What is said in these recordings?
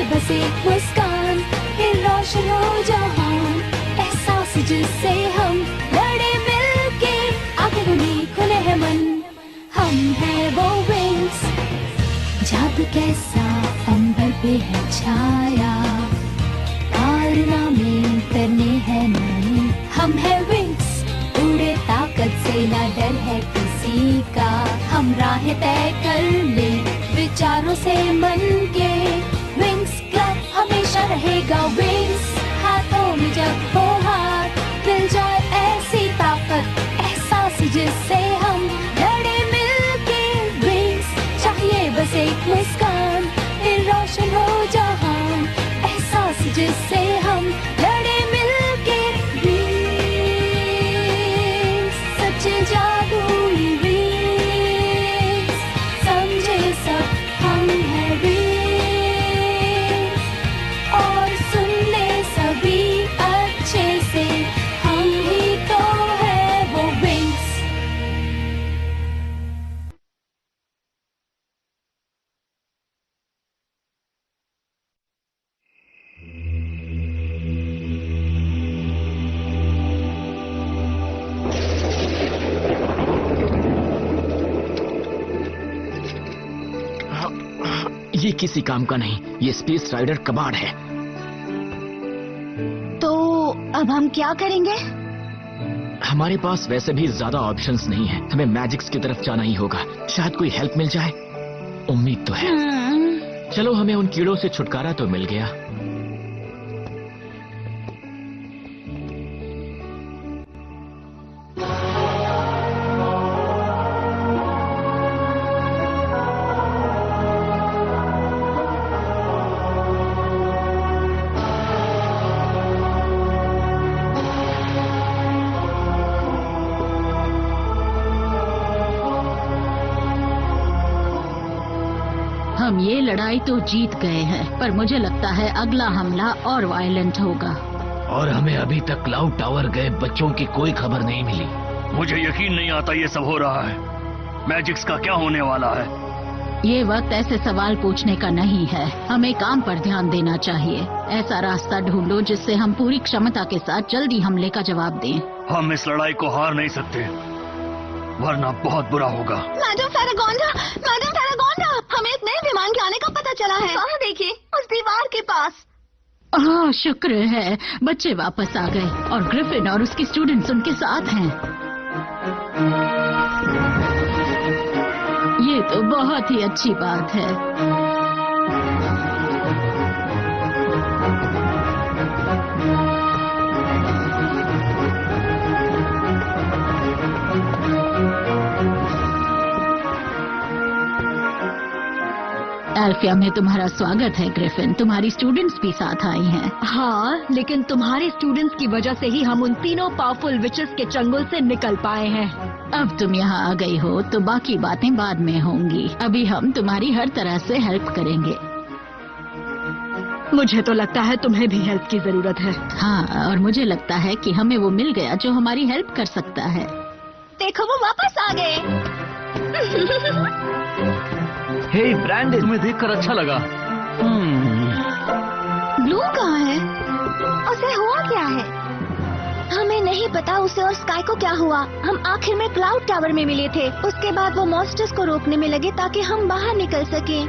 बस एक मुस्कान, फिर रोशन हो जहान, एहसास जिससे हम लड़े मिलके, आगे खुली खुले है मन, हम है वो विंग्स। जादू कैसा अंबर पे है छाया, कारनामे करने हैं नए, हम है विंग्स, उड़े ताकत से ना डर है किसी का, हम राह तय कर ले विचारों से मन के, विंग्स क्लब हमेशा रहेगा विंग्स, हाथों में जब हो हाथ मिल जाए ऐसी ताकत, एहसास जिससे हम लड़े मिलके, विंग्स चाहिए बस एक मुस्कान, फिर रोशन हो जहान, एहसास जिससे हम लड़े मिलके, विंग्स सच्चे जादुई विंग्स, समझे सब हम है विंग्स, और सुन ले सभी अच्छे से, हम ही तो है वो विंग्स। ये किसी काम का नहीं, ये स्पेस राइडर कबाड़ है। तो अब हम क्या करेंगे? हमारे पास वैसे भी ज्यादा ऑप्शंस नहीं है, हमें मैजिक्स की तरफ जाना ही होगा, शायद कोई हेल्प मिल जाए, उम्मीद तो है। चलो, हमें उन कीड़ों से छुटकारा तो मिल गया। हम ये लड़ाई तो जीत गए हैं, पर मुझे लगता है अगला हमला और वायलेंट होगा। और हमें अभी तक क्लाउड टावर गए बच्चों की कोई खबर नहीं मिली। मुझे यकीन नहीं आता ये सब हो रहा है। मैजिक्स का क्या होने वाला है? ये वक्त ऐसे सवाल पूछने का नहीं है, हमें काम पर ध्यान देना चाहिए। ऐसा रास्ता ढूंढो जिससे हम पूरी क्षमता के साथ जल्दी हमले का जवाब दें। हम इस लड़ाई को हार नहीं सकते, वरना बहुत बुरा होगा। मैडम फेरागोंडा, मैडम फेरागोंडा, हमें एक नए विमान के आने का पता चला है। वहाँ देखिए, उस दीवार के पास। हाँ, शुक्र है बच्चे वापस आ गए और ग्रिफिन और उसके स्टूडेंट्स उनके साथ हैं। ये तो बहुत ही अच्छी बात है। एल्फिया में तुम्हारा स्वागत है ग्रिफिन, तुम्हारी स्टूडेंट्स भी साथ आई हैं। हाँ, लेकिन तुम्हारे स्टूडेंट्स की वजह से ही हम उन तीनों पावरफुल विचेस के चंगुल से निकल पाए हैं। अब तुम यहाँ आ गई हो तो बाकी बातें बाद में होंगी, अभी हम तुम्हारी हर तरह से हेल्प करेंगे। मुझे तो लगता है तुम्हें भी हेल्प की जरूरत है। हाँ, और मुझे लगता है कि हमें वो मिल गया जो हमारी हेल्प कर सकता है। देखो, वो वापस आ गए। हे ब्रैंडन, तुम्हें देखकर अच्छा लगा। ब्लू कहाँ है? उसे हुआ क्या है? हमें नहीं पता उसे और स्काई को क्या हुआ। हम आखिर में क्लाउड टावर में मिले थे, उसके बाद वो मॉन्स्टर्स को रोकने में लगे ताकि हम बाहर निकल सके।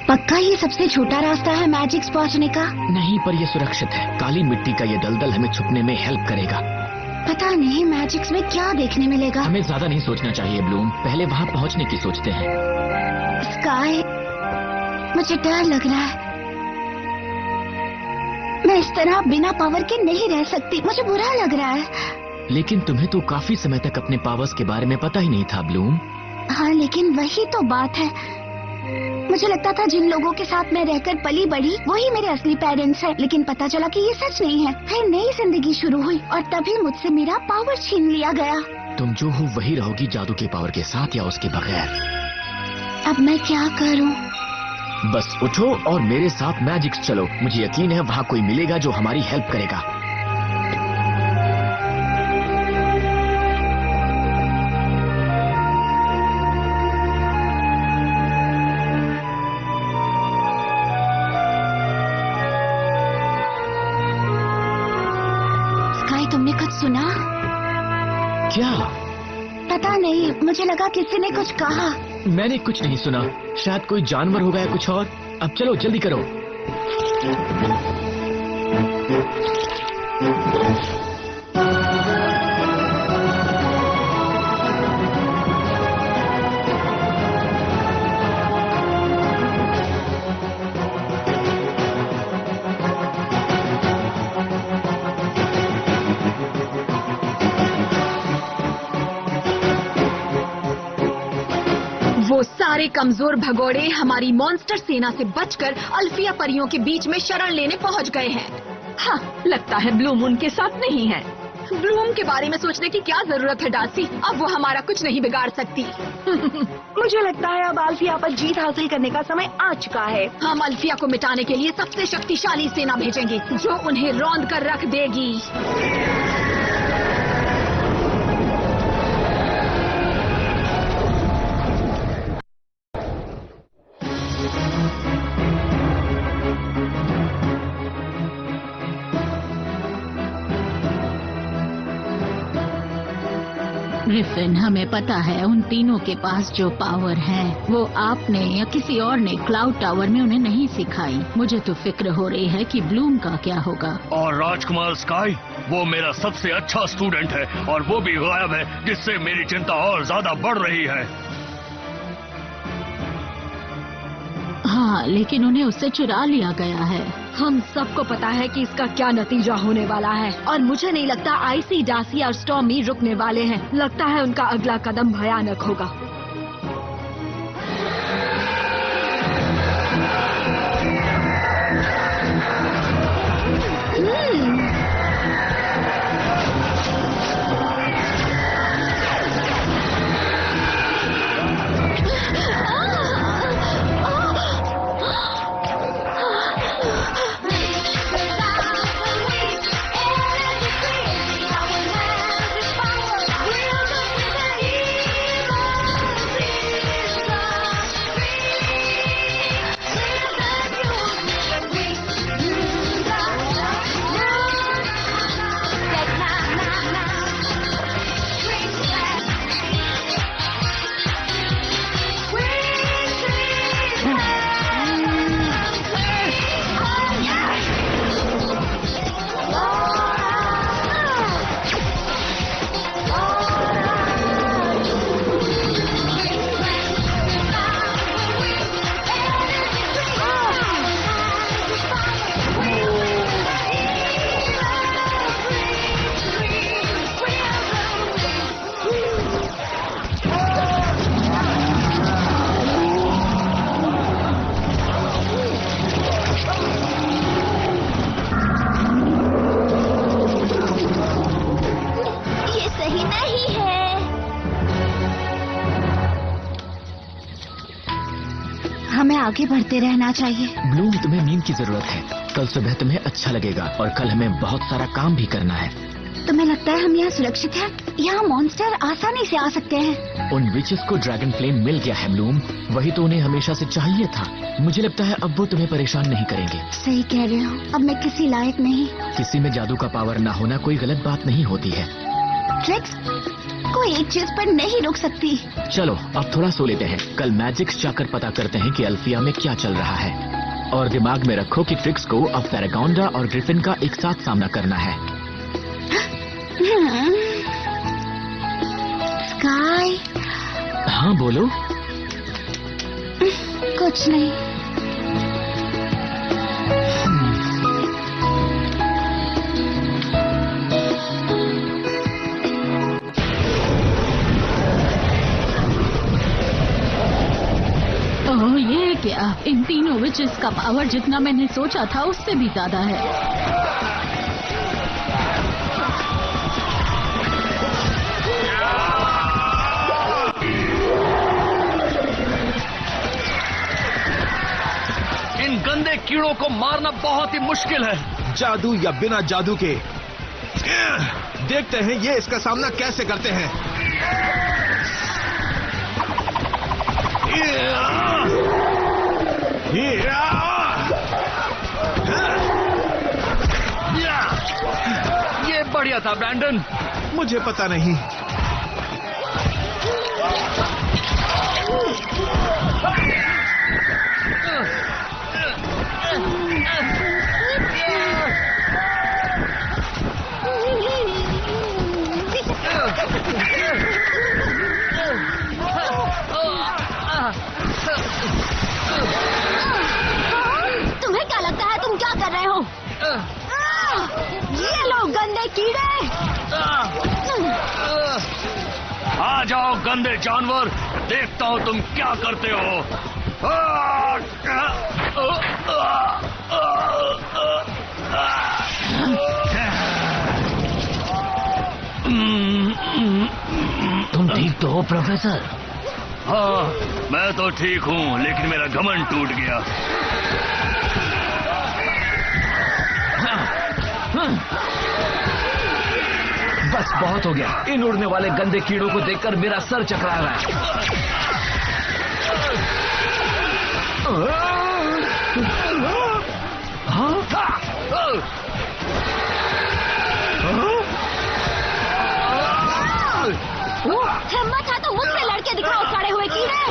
पक्का ये सबसे छोटा रास्ता है मैजिक्स पहुंचने का? नहीं, पर ये सुरक्षित है। काली मिट्टी का ये दलदल हमें छुपने में हेल्प करेगा। पता नहीं मैजिक्स में क्या देखने मिलेगा। हमें ज्यादा नहीं सोचना चाहिए ब्लूम, पहले वहाँ पहुँचने की सोचते हैं। स्काई, मुझे डर लग रहा है। मैं इस तरह बिना पावर के नहीं रह सकती, मुझे बुरा लग रहा है। लेकिन तुम्हें तो काफी समय तक अपने पावर्स के बारे में पता ही नहीं था ब्लूम। हाँ, लेकिन वही तो बात है। मुझे लगता था जिन लोगों के साथ मैं रहकर पली बढ़ी वही मेरे असली पेरेंट्स हैं, लेकिन पता चला कि ये सच नहीं है। फिर नई जिंदगी शुरू हुई और तभी मुझसे मेरा पावर छीन लिया गया। तुम जो हो वही रहोगी, जादू के पावर के साथ या उसके बगैर। अब मैं क्या करूं? बस उठो और मेरे साथ मैजिक्स चलो। मुझे यकीन है वहाँ कोई मिलेगा जो हमारी हेल्प करेगा। क्या? पता नहीं, मुझे लगा किसी ने कुछ कहा। मैंने कुछ नहीं सुना। शायद कोई जानवर होगा या कुछ और। अब चलो जल्दी करो। वो सारे कमजोर भगोड़े हमारी मॉन्स्टर सेना से बचकर अल्फिया परियों के बीच में शरण लेने पहुंच गए हैं। हाँ, लगता है ब्लूम उनके साथ नहीं है। ब्लूम के बारे में सोचने की क्या जरूरत है डार्सी, अब वो हमारा कुछ नहीं बिगाड़ सकती। मुझे लगता है अब अल्फिया पर जीत हासिल करने का समय आ चुका है। हम अल्फिया को मिटाने के लिए सबसे शक्तिशाली सेना भेजेंगे जो उन्हें रौंद कर रख देगी। ग्रिफिन, हमें पता है उन तीनों के पास जो पावर है वो आपने या किसी और ने क्लाउड टावर में उन्हें नहीं सिखाई। मुझे तो फिक्र हो रही है कि ब्लूम का क्या होगा। और राजकुमार स्काई, वो मेरा सबसे अच्छा स्टूडेंट है और वो भी गायब है, जिससे मेरी चिंता और ज्यादा बढ़ रही है। हाँ, लेकिन उन्हें उससे चुरा लिया गया है। हम सबको पता है कि इसका क्या नतीजा होने वाला है और मुझे नहीं लगता आईसी, डार्सी और स्टॉर्मी रुकने वाले हैं। लगता है उनका अगला कदम भयानक होगा। हमें आगे बढ़ते रहना चाहिए। ब्लूम, तुम्हें नींद की जरूरत है। कल सुबह तुम्हें अच्छा लगेगा और कल हमें बहुत सारा काम भी करना है। तुम्हें लगता है हम यहाँ सुरक्षित हैं? यहाँ मॉन्स्टर आसानी से आ सकते हैं। उन विचेस को ड्रैगन फ्लेम मिल गया है ब्लूम, वही तो उन्हें हमेशा से चाहिए था। मुझे लगता है अब वो तुम्हें परेशान नहीं करेंगे। सही कह रहे हो, अब मैं किसी लायक नहीं। किसी में जादू का पावर ना होना कोई गलत बात नहीं होती है। ट्रिक्स कोई एक चीज पर नहीं रुक सकती। चलो अब थोड़ा सो लेते हैं। कल मैजिक्स जाकर पता करते हैं कि अल्फिया में क्या चल रहा है। और दिमाग में रखो कि ट्रिक्स को अब फेरागोंडा और ग्रिफिन का एक साथ सामना करना है। स्काई। हाँ बोलो। कुछ नहीं। ओह, ये क्या? इन तीनों विचेस का पावर जितना मैंने सोचा था उससे भी ज्यादा है। इन गंदे कीड़ों को मारना बहुत ही मुश्किल है। जादू या बिना जादू के, देखते हैं ये इसका सामना कैसे करते हैं। ये बढ़िया था ब्रैंडन। मुझे पता नहीं, तुम्हें क्या लगता है तुम क्या कर रहे हो? ये लो गंदे कीड़े! आ जाओ गंदे जानवर, देखता हूँ तुम क्या करते हो। तुम ठीक तो हो प्रोफेसर? हाँ, मैं तो ठीक हूँ, लेकिन मेरा घमंड टूट गया। बस बहुत हो गया। इन उड़ने वाले गंदे कीड़ों को देखकर मेरा सर चकरा रहा है। हिम्मत है तो मुझसे लड़के दिखाओ खड़े हुए कीड़े!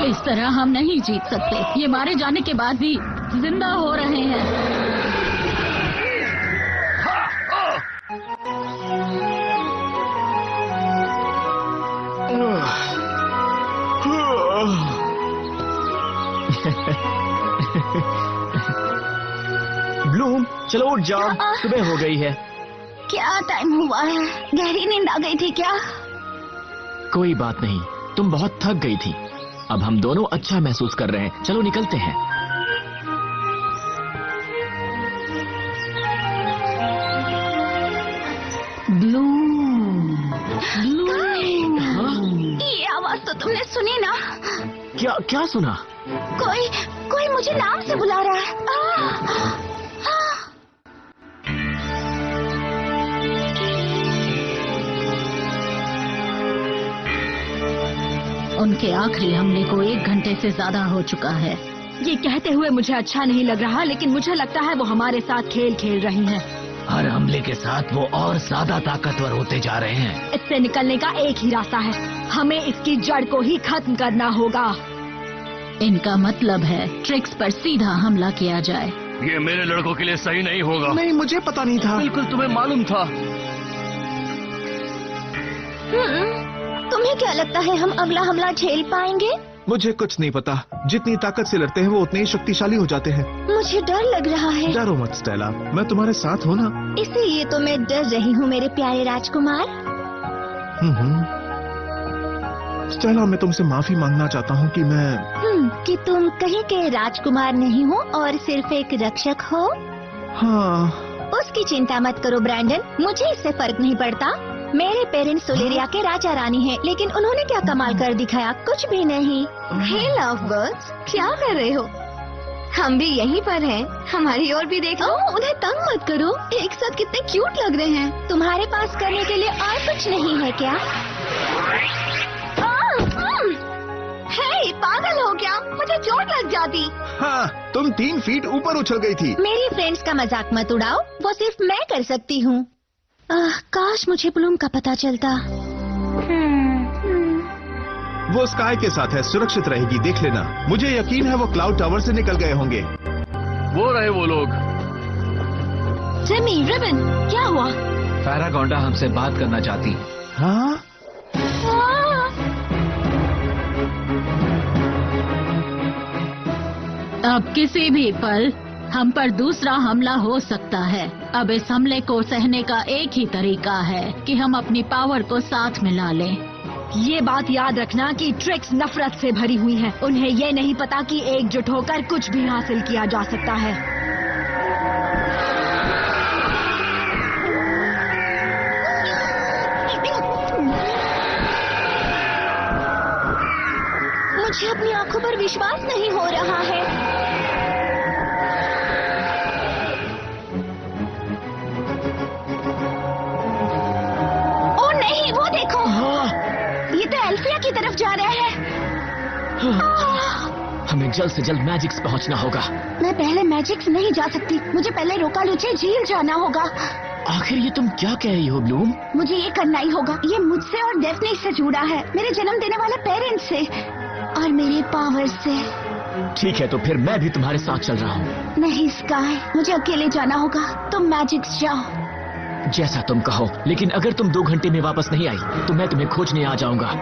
इस तरह हम नहीं जीत सकते। ये मारे जाने के बाद भी जिंदा हो रहे हैं। ब्लूम, चलो उठ जाओ, सुबह हो गई है। क्या टाइम हुआ है? गहरी नींद आ गई थी क्या? कोई बात नहीं, तुम बहुत थक गई थी। अब हम दोनों अच्छा महसूस कर रहे हैं। चलो निकलते हैं। ब्लूम, ये आवाज तो तुमने सुनी ना? क्या सुना? कोई मुझे नाम से बुला रहा है। उनके आखिरी हमले को 1 घंटे से ज्यादा हो चुका है। ये कहते हुए मुझे अच्छा नहीं लग रहा, लेकिन मुझे लगता है वो हमारे साथ खेल खेल रही हैं। हर हमले के साथ वो और ज्यादा ताकतवर होते जा रहे हैं। इससे निकलने का एक ही रास्ता है, हमें इसकी जड़ को ही खत्म करना होगा। इनका मतलब है ट्रिक्स पर सीधा हमला किया जाए। ये मेरे लड़कों के लिए सही नहीं होगा। नहीं, मुझे पता नहीं था। बिल्कुल तुम्हें मालूम था। तुम्हें क्या लगता है हम अगला हमला झेल पाएंगे? मुझे कुछ नहीं पता। जितनी ताकत से लड़ते हैं वो उतने ही शक्तिशाली हो जाते हैं। मुझे डर लग रहा है। डरो मत स्टेला, मैं तुम्हारे साथ हूँ ना। इसीलिए तो मैं डर रही हूँ मेरे प्यारे राजकुमार। स्टेला, मैं तुमसे माफी मांगना चाहता हूँ कि तुम कहीं के राजकुमार नहीं हो और सिर्फ एक रक्षक हो। हाँ। उसकी चिंता मत करो ब्रैंडन, मुझे इससे फर्क नहीं पड़ता। मेरे पेरेंट्स सोलेरिया के राजा रानी हैं, लेकिन उन्होंने क्या कमाल कर दिखाया? कुछ भी नहीं। हे लव बर्ड्स, क्या कर रहे हो? हम भी यहीं पर हैं। हमारी ओर भी देखो। उन्हें तंग मत करो, एक साथ कितने क्यूट लग रहे हैं। तुम्हारे पास करने के लिए और कुछ नहीं है क्या? हे, पागल हो क्या? मुझे चोट लग जाती। हाँ, तुम 3 फीट ऊपर उछल गई थी। मेरी फ्रेंड्स का मजाक मत उड़ाओ, वो सिर्फ मैं कर सकती हूँ। काश मुझे ब्लूम का पता चलता। वो स्काई के साथ है, सुरक्षित रहेगी, देख लेना। मुझे यकीन है वो क्लाउड टावर से निकल गए होंगे। वो रहे वो लोग। जेमी, रिबन, क्या हुआ? पैरागोंडा हमसे बात करना चाहती। हाँ? अब किसी भी पल हम पर दूसरा हमला हो सकता है। अब इस हमले को सहने का एक ही तरीका है कि हम अपनी पावर को साथ मिला लें। ये बात याद रखना कि ट्रिक्स नफरत से भरी हुई हैं। उन्हें ये नहीं पता कि एकजुट होकर कुछ भी हासिल किया जा सकता है। मुझे अपनी आंखों पर विश्वास नहीं हो रहा है। ओ नहीं, वो देखो। ये तो एल्फिया की तरफ जा रहा है। हमें जल्द से जल्द मैजिक्स पहुंचना होगा। मैं पहले मैजिक्स नहीं जा सकती, मुझे पहले रोकालुचे झील जाना होगा। आखिर ये तुम क्या कह रही हो ब्लूम? मुझे ये करना ही होगा। ये मुझसे और डेफनी से जुड़ा है, मेरे जन्म देने वाले पेरेंट्स से और मेरे पावर से। ठीक है, तो फिर मैं भी तुम्हारे साथ चल रहा हूँ। नहीं स्काई, मुझे अकेले जाना होगा। तुम मैजिक्स जाओ। जैसा तुम कहो, लेकिन अगर तुम 2 घंटे में वापस नहीं आई तो मैं तुम्हें खोजने आ जाऊंगा।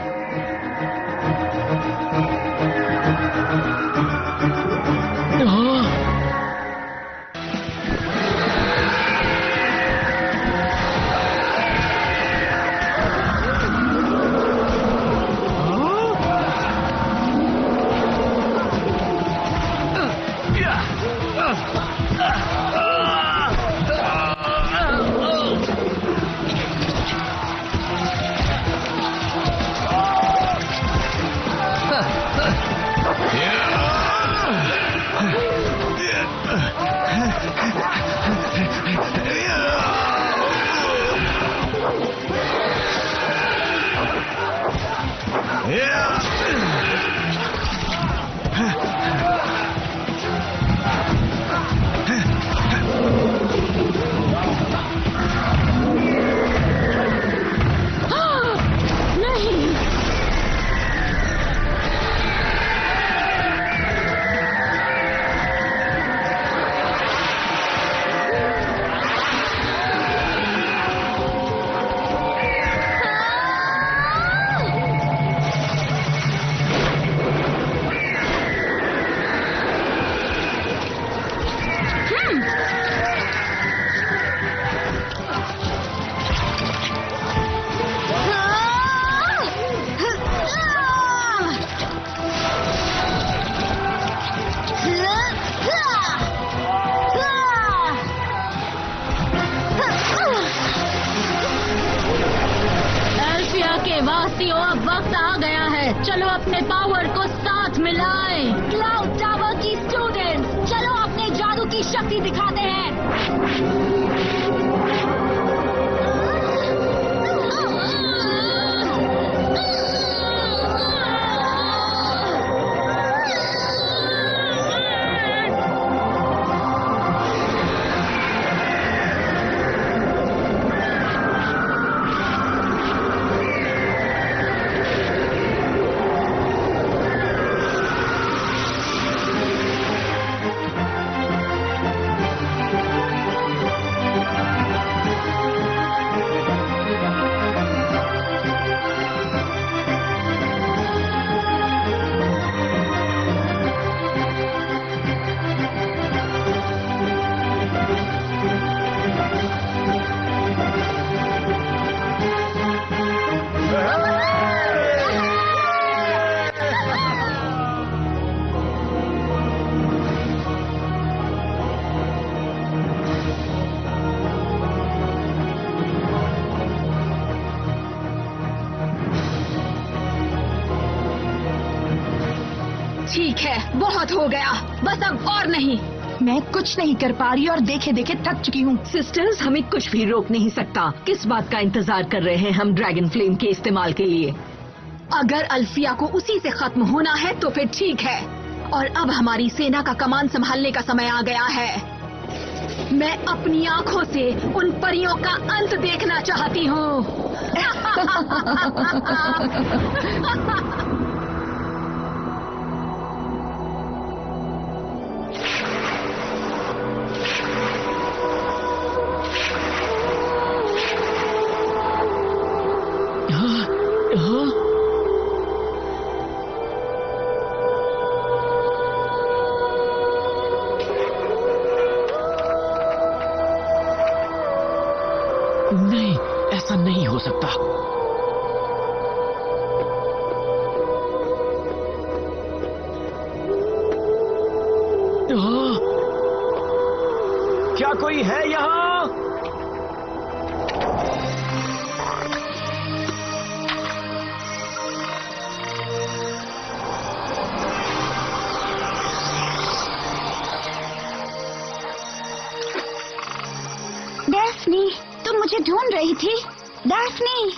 वासियों, अब वक्त आ गया है। चलो अपने पावर को साथ मिलाएं। क्लाउड टावर की स्टूडेंट्स, चलो अपने जादू की शक्ति दिखाते हैं। ठीक है, बहुत हो गया, बस अब और नहीं। मैं कुछ नहीं कर पा रही और देखे देखे थक चुकी हूँ। सिस्टर्स, हमें कुछ भी रोक नहीं सकता। किस बात का इंतजार कर रहे हैं हम ड्रैगन फ्लेम के इस्तेमाल के लिए? अगर अल्फिया को उसी से खत्म होना है तो फिर ठीक है, और अब हमारी सेना का कमान संभालने का समय आ गया है। मैं अपनी आंखों से उन परियों का अंत देखना चाहती हूँ। नहीं, ऐसा नहीं हो सकता। क्या कोई है यहाँ? डाफ्नी, तुम मुझे ढूंढ रही थी? डाफ्नी।